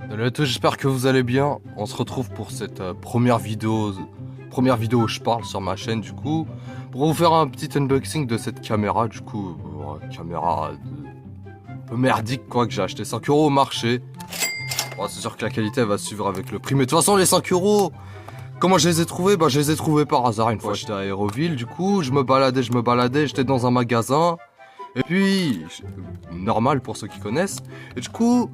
Salut à tous, j'espère que vous allez bien. On se retrouve pour cette première vidéo où je parle sur ma chaîne du coup, pour vous faire un petit unboxing de cette caméra du coup, caméra un peu merdique quoi, que j'ai acheté 5 € au marché. Bon, c'est sûr que la qualité elle va suivre avec le prix, mais de toute façon les 5 €, comment je les ai trouvés? Bah je les ai trouvés par hasard une fois. J'étais à Aéroville, du coup je me baladais, j'étais dans un magasin. Et puis, normal pour ceux qui connaissent. Et du coup,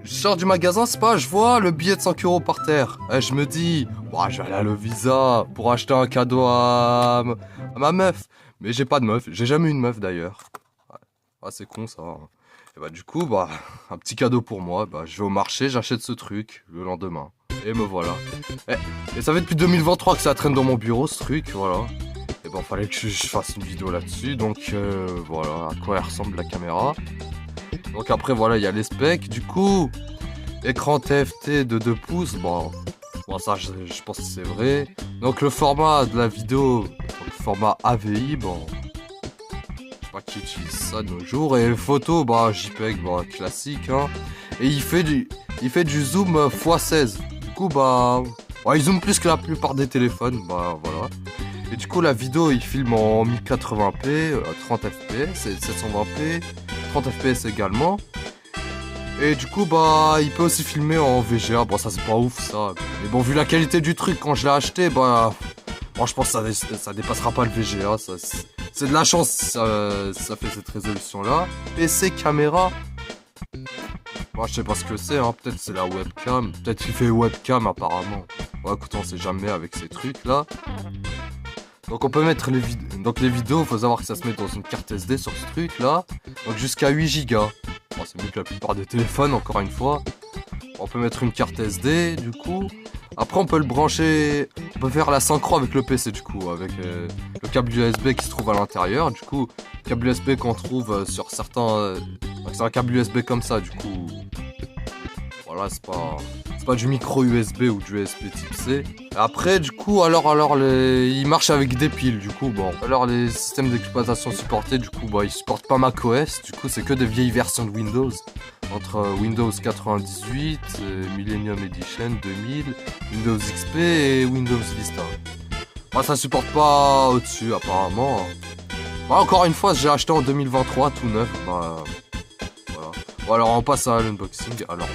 je sors du magasin, c'est pas, je vois le billet de 5 € par terre. Et je me dis, bah, je vais aller à Lovisa pour acheter un cadeau à ma meuf. Mais j'ai pas de meuf, j'ai jamais eu de meuf d'ailleurs. Ouais. Ah, c'est con ça. Et bah, du coup, bah, un petit cadeau pour moi. Bah, je vais au marché, j'achète ce truc le lendemain. Et me voilà. Et ça fait depuis 2023 que ça traîne dans mon bureau ce truc, voilà. Et bon, fallait que je fasse une vidéo là-dessus, donc voilà à quoi elle ressemble la caméra. Donc après voilà, il y a les specs, du coup, écran TFT de 2 pouces, bon ça je pense que c'est vrai. Donc le format de la vidéo, le format AVI, bon, je sais pas qui utilise ça de nos jours. Et photo, bah JPEG, bah classique, hein. Et il fait du zoom x16, du coup bah, ouais, il zoome plus que la plupart des téléphones, bah voilà. Et du coup la vidéo il filme en 1080p, 30 fps, et 720p, 30 fps également. Et du coup bah il peut aussi filmer en VGA, bon ça c'est pas ouf ça. Mais bon vu la qualité du truc quand je l'ai acheté, bah bon, je pense que ça dépassera pas le VGA, c'est de la chance ça fait cette résolution là. PC caméra, moi je sais pas ce que c'est, hein. Peut-être c'est la webcam, peut-être qu'il fait webcam apparemment. Ouais écoute on sait jamais avec ces trucs là. Donc on peut mettre les vidéos, faut savoir que ça se met dans une carte SD sur ce truc là. Donc jusqu'à 8 Go. Bon, c'est mieux que la plupart des téléphones encore une fois. On peut mettre une carte SD du coup. Après on peut le brancher, on peut faire la synchro avec le PC du coup, avec le câble USB qui se trouve à l'intérieur. Du coup, câble USB qu'on trouve sur certains... c'est un câble USB comme ça du coup. Voilà, c'est pas du micro USB ou du USB type C. Après, du coup, il marche avec des piles, du coup, bon. Alors, les systèmes d'exploitation supportés, du coup, bah, ils supportent pas macOS, du coup, c'est que des vieilles versions de Windows. Entre Windows 98, Millennium Edition 2000, Windows XP et Windows Vista. Bah, ça supporte pas au-dessus, apparemment. Bah, encore une fois, j'ai acheté en 2023, tout neuf, bah, voilà. Bon, alors, on passe à l'unboxing, alors...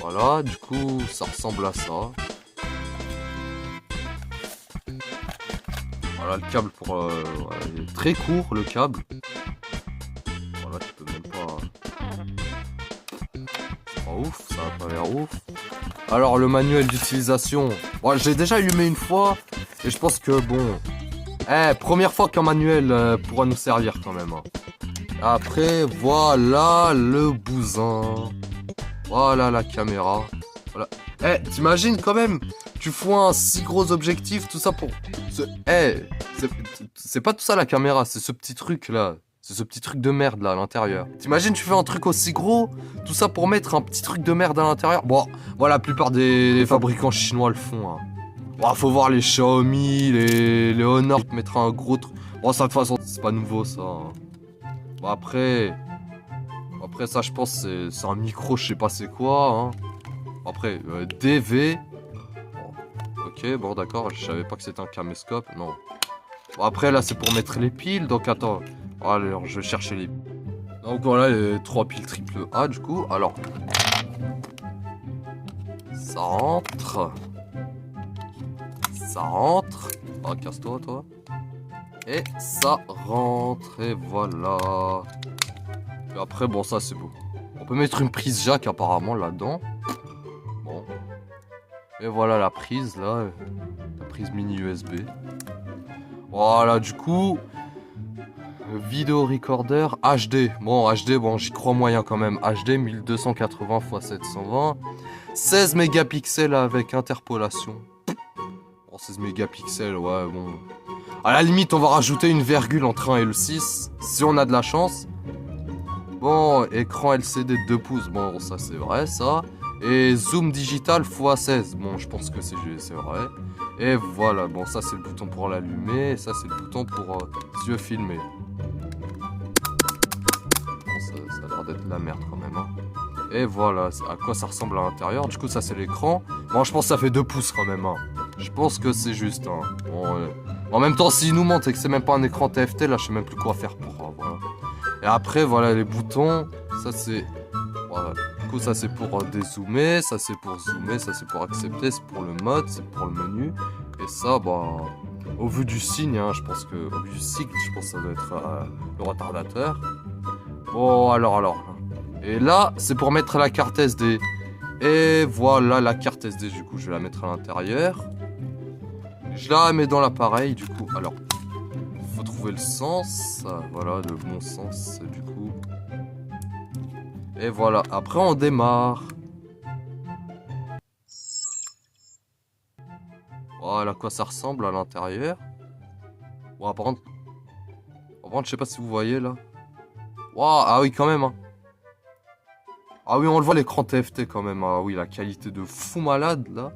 Voilà, du coup, ça ressemble à ça. Voilà, le câble pour... voilà, il est très court, le câble. Voilà, tu peux même pas... C'est pas ouf, ça a pas l'air ouf. Alors, le manuel d'utilisation... Bon, j'ai déjà allumé une fois, et je pense que, bon... première fois qu'un manuel pourra nous servir, quand même. Hein. Après, voilà le bousin. Voilà la caméra. Voilà. T'imagines quand même, tu fous un si gros objectif, tout ça pour... c'est pas tout ça la caméra, c'est ce petit truc là. C'est ce petit truc de merde là à l'intérieur. T'imagines, tu fais un truc aussi gros, tout ça pour mettre un petit truc de merde à l'intérieur. Bon, voilà, la plupart des fabricants chinois le font. Hein. Bon, faut voir les Xiaomi, les Honor, mettre un gros truc. Bon, ça de toute façon, c'est pas nouveau ça. Hein. Bon, après ça je pense c'est un micro, je sais pas c'est quoi hein. Après DV. Bon, ok bon d'accord, je savais pas que c'était un caméscope, non. Bon, après là c'est pour mettre les piles, donc attends. Alors je vais chercher les... Donc voilà les 3 piles triple A du coup, alors. Ça rentre. Ça rentre. Ah casse-toi toi. Et ça rentre et voilà. Et après, bon, ça c'est beau. On peut mettre une prise jack apparemment là-dedans. Bon. Et voilà la prise là. La prise mini USB. Voilà, du coup. Vidéo recorder HD. Bon, HD, bon, j'y crois moyen quand même. HD 1280 x 720. 16 mégapixels avec interpolation. Bon, 16 mégapixels, ouais, bon. À la limite, on va rajouter une virgule entre 1 et le 6. Si on a de la chance. Bon, écran LCD de 2 pouces, bon ça c'est vrai ça. Et zoom digital x16, bon je pense que c'est vrai. Et voilà, bon ça c'est le bouton pour l'allumer, et ça c'est le bouton pour si je veux filmer. Bon ça a l'air d'être de la merde quand même. Hein. Et voilà à quoi ça ressemble à l'intérieur. Du coup, ça c'est l'écran. Bon, je pense que ça fait 2 pouces quand même. Hein. Je pense que c'est juste. Hein. Bon, en même temps, s'il nous montre et que c'est même pas un écran TFT, là, je sais même plus quoi faire pour. Voilà. Et après, voilà les boutons. Ça c'est. Voilà. Du coup, ça c'est pour dézoomer. Ça c'est pour zoomer. Ça c'est pour accepter. C'est pour le mode. C'est pour le menu. Et ça, bah. Au vu du signe, hein, je pense que. Au vu du sigle, je pense que ça doit être le retardateur. Bon, alors. Et là, c'est pour mettre la carte SD. Et voilà la carte SD, du coup, je vais la mettre à l'intérieur. Je la mets dans l'appareil, du coup. Alors, faut trouver le sens. Voilà, le bon sens, du coup. Et voilà, après on démarre. Voilà à quoi ça ressemble à l'intérieur. Bon, par contre, je sais pas si vous voyez là. Waouh, ah oui, quand même. Hein. Ah oui, on le voit l'écran TFT quand même. Ah oui, la qualité de fou malade là.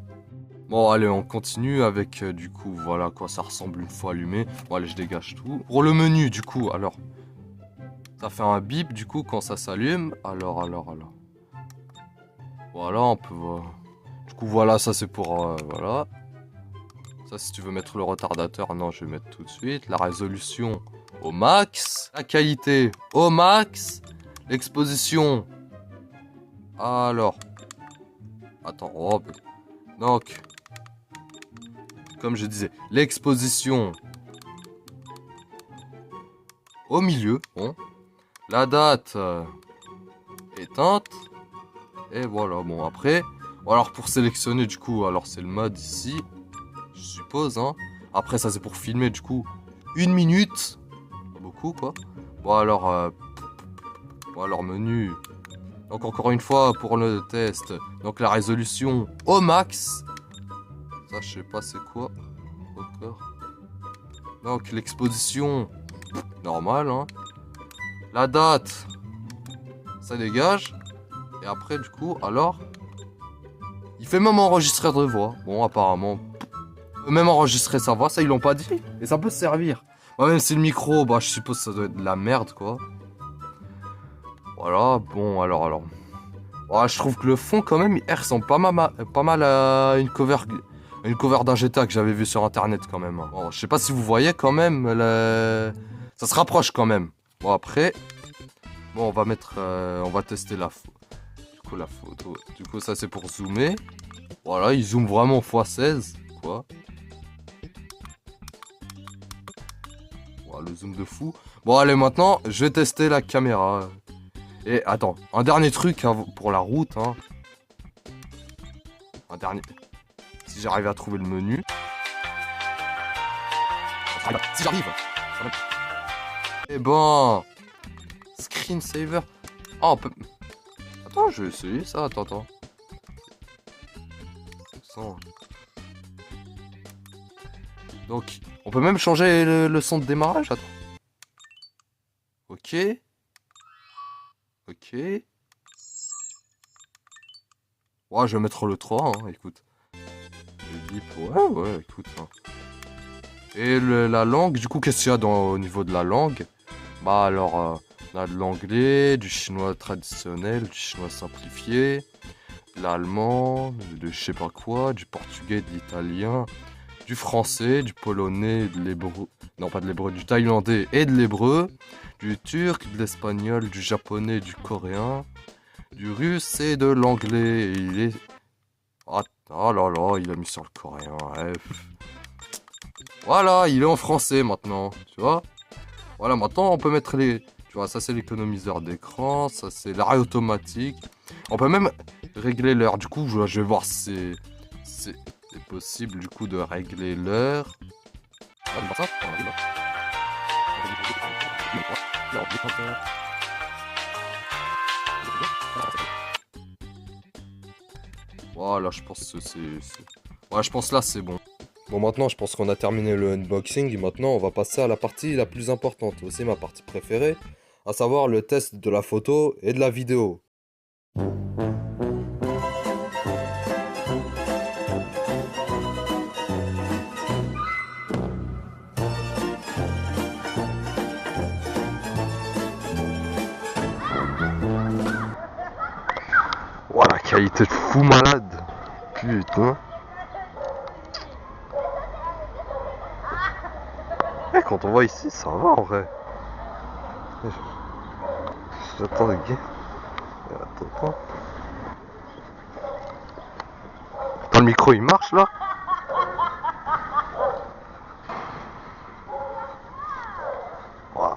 Bon, allez, on continue avec du coup, voilà à quoi ça ressemble une fois allumé. Bon, allez, je dégage tout. Pour le menu, du coup, alors. Ça fait un bip du coup quand ça s'allume. Alors. Voilà, on peut voir. Du coup, voilà, ça c'est pour. Voilà. Ça, si tu veux mettre le retardateur, non, je vais mettre tout de suite. La résolution au max. La qualité au max. L'exposition. Alors. Attends, hop. Donc. Comme je disais, l'exposition au milieu. Bon. La date éteinte. Et voilà, bon, après. Alors, pour sélectionner, du coup, alors c'est le mode ici. Je suppose, hein. Après, ça, c'est pour filmer, du coup, 1 minute. Pas beaucoup, quoi. Bon, alors, menu. Donc, encore une fois, pour le test. Donc, la résolution au max. Ça, je sais pas c'est quoi. Encore. Donc, l'exposition. Normale, hein. La date. Ça dégage. Et après, du coup, alors. Il fait même enregistrer de voix. Bon, apparemment. Même enregistrer sa voix, ça, ils l'ont pas dit. Et ça peut servir. Bah, même si le micro, bah, je suppose que ça doit être de la merde, quoi. Voilà, bon, alors. Ouais, je trouve que le fond, quand même, il ressemble pas mal à une cover d'un GTA que j'avais vu sur internet, quand même. Bon, je sais pas si vous voyez, quand même, ça se rapproche, quand même. Bon, après, bon, on va tester la photo. Du coup, ça, c'est pour zoomer. Voilà, il zoome vraiment x16, quoi. Voilà, le zoom de fou. Bon, allez, maintenant, je vais tester la caméra. Et attends, un dernier truc pour la route, hein. Un dernier. Si j'arrive à trouver le menu. Si j'arrive. Eh ben. Screensaver. Ah, on peut. Attends, je vais essayer ça. Attends. Donc, on peut même changer le son de démarrage. Attends. Ok. Ouais, je vais mettre le 3, hein, écoute. Le bip, ouais, écoute. Hein. Et la langue, du coup, qu'est-ce qu'il y a au niveau de la langue? Bah alors, on a de l'anglais, du chinois traditionnel, du chinois simplifié, de l'allemand, de je sais pas quoi, du portugais, de l'italien, du français, du polonais, de l'hébreu, non pas de l'hébreu, du thaïlandais et de l'hébreu, du turc, de l'espagnol, du japonais, du coréen, du russe et de l'anglais. Il est... Oh là là, il a mis sur le coréen. Ouais. Voilà, il est en français maintenant, tu vois. Voilà, maintenant on peut mettre les... Tu vois, ça c'est l'économiseur d'écran, ça c'est l'arrêt automatique. On peut même régler l'heure. Du coup, je vais voir si c'est possible du coup de régler l'heure. Voilà, je pense que c'est... Ouais, je pense là c'est bon. Bon, maintenant je pense qu'on a terminé le unboxing. Et maintenant on va passer à la partie la plus importante. Aussi ma partie préférée. À savoir le test de la photo et de la vidéo. qualité de fou malade. Putain. Eh, quand on voit ici, ça va en vrai. J'attends le gars. Attends. Attends, le micro il marche là? Wow.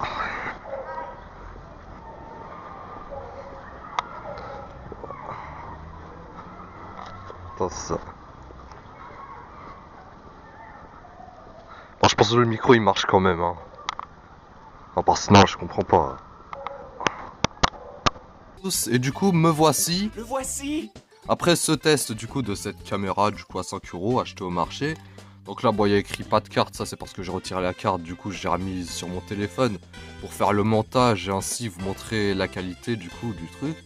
Attends, ça. Bon, je pense que le micro il marche quand même. Hein. À part sinon, je comprends pas. Et du coup, me voici. Le voici. Après ce test du coup de cette caméra du coup à 5 € achetée au marché. Donc là, bon, il y a écrit pas de carte, ça c'est parce que j'ai retiré la carte, du coup j'ai remis sur mon téléphone pour faire le montage et ainsi vous montrer la qualité du coup du truc.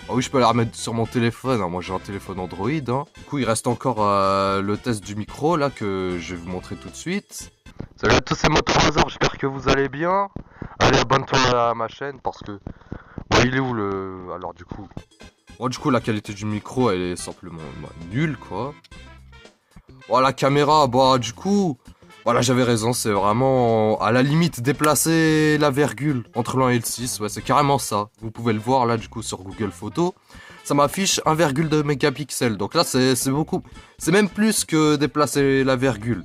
Ah oui, je peux la remettre sur mon téléphone, hein. Moi j'ai un téléphone Android. Hein. Du coup, il reste encore le test du micro là que je vais vous montrer tout de suite. Salut à tous, c'est Moto3Hasard, j'espère que vous allez bien. Allez, abonne-toi à ma chaîne parce que... Bon, il est où le... Alors du coup... Bon, du coup, la qualité du micro, elle est simplement nulle, quoi. Bon, la caméra, bah, du coup... Voilà, j'avais raison, c'est vraiment... À la limite, déplacer la virgule entre l'1 et le 6, ouais, c'est carrément ça. Vous pouvez le voir, là, du coup, sur Google Photos. Ça m'affiche 1,2 mégapixels. Donc là, c'est beaucoup... C'est même plus que déplacer la virgule.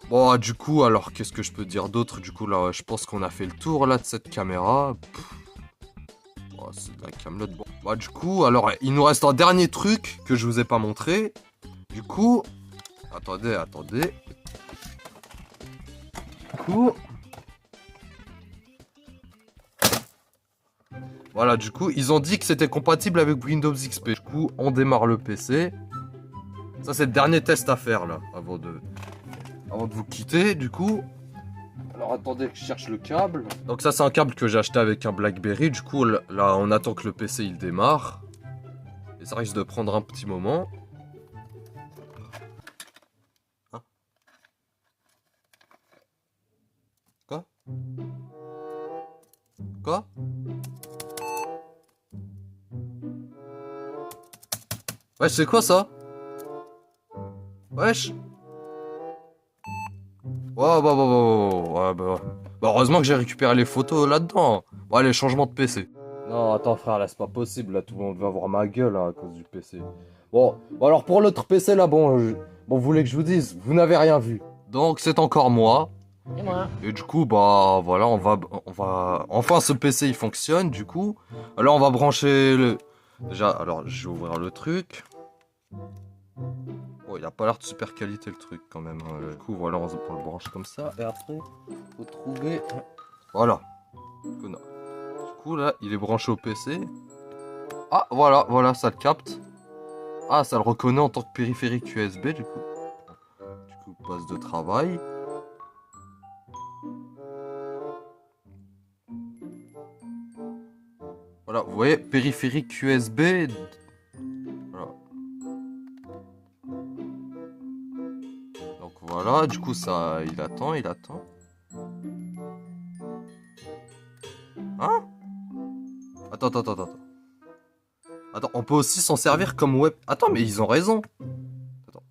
Bon, du coup, alors, qu'est-ce que je peux dire d'autre? Du coup, là, je pense qu'on a fait le tour, là, de cette caméra. Oh, c'est de la camelote. Bon. Bah, du coup, alors, il nous reste un dernier truc que je vous ai pas montré. Du coup... Attendez. Du coup... Voilà, du coup, ils ont dit que c'était compatible avec Windows XP. Du coup, on démarre le PC. Ça, c'est le dernier test à faire, là, avant de vous quitter, du coup. Alors, attendez que je cherche le câble. Donc ça, c'est un câble que j'ai acheté avec un BlackBerry. Du coup, là, on attend que le PC, il démarre. Et ça risque de prendre un petit moment. Hein? Quoi? Wesh, c'est quoi ça? Wesh. Ouais, bah, heureusement que j'ai récupéré les photos là-dedans. Bon, allez, changement de PC. Non, attends frère, là c'est pas possible, là tout le monde va voir ma gueule hein, à cause du PC. Bon alors pour l'autre PC là, bon, vous voulez que je vous dise, vous n'avez rien vu. Donc c'est encore moi. Et moi. Et du coup, bah voilà, on va... Enfin ce PC il fonctionne du coup. Alors on va brancher le... Déjà, alors je vais ouvrir le truc. Oh, il a pas l'air de super qualité le truc quand même. Hein. Du coup, voilà, on le branche comme ça. Et après, faut trouver. Voilà. Du coup, là, il est branché au PC. Ah, voilà, ça le capte. Ah, ça le reconnaît en tant que périphérique USB, du coup. Du coup, poste de travail. Voilà, vous voyez, périphérique USB. Voilà. Donc voilà, du coup ça, il attend. Hein? Attends. Attends, on peut aussi s'en servir comme web... Attends, mais ils ont raison. Attends.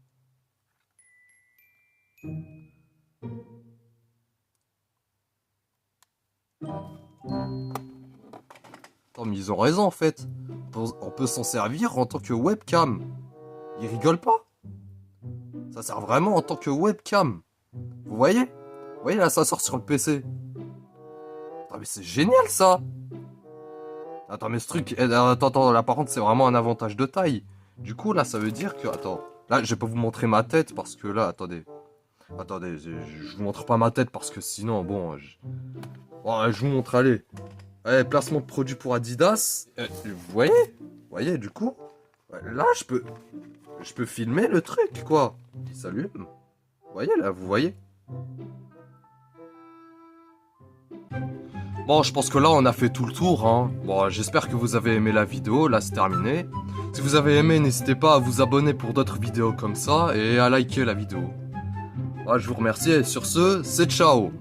Attends, mais ils ont raison en fait. On peut s'en servir en tant que webcam. Ils rigolent pas. Ça sert vraiment en tant que webcam. Vous voyez? Vous voyez là, ça sort sur le PC. Ah mais c'est génial ça. Attends, mais ce truc... Attends, là par contre c'est vraiment un avantage de taille. Du coup là ça veut dire que... Attends, là je vais pas vous montrer ma tête parce que là, attendez, je vous montre pas ma tête parce que sinon, bon... Bon, je vous montre, allez. Allez, placement de produit pour Adidas. Vous voyez, du coup, là je peux filmer le truc quoi. Il s'allume. Vous voyez là, vous voyez. Bon, je pense que là, on a fait tout le tour. Hein. Bon, j'espère que vous avez aimé la vidéo. Là, c'est terminé. Si vous avez aimé, n'hésitez pas à vous abonner pour d'autres vidéos comme ça et à liker la vidéo. Ah, je vous remercie et sur ce, c'est ciao.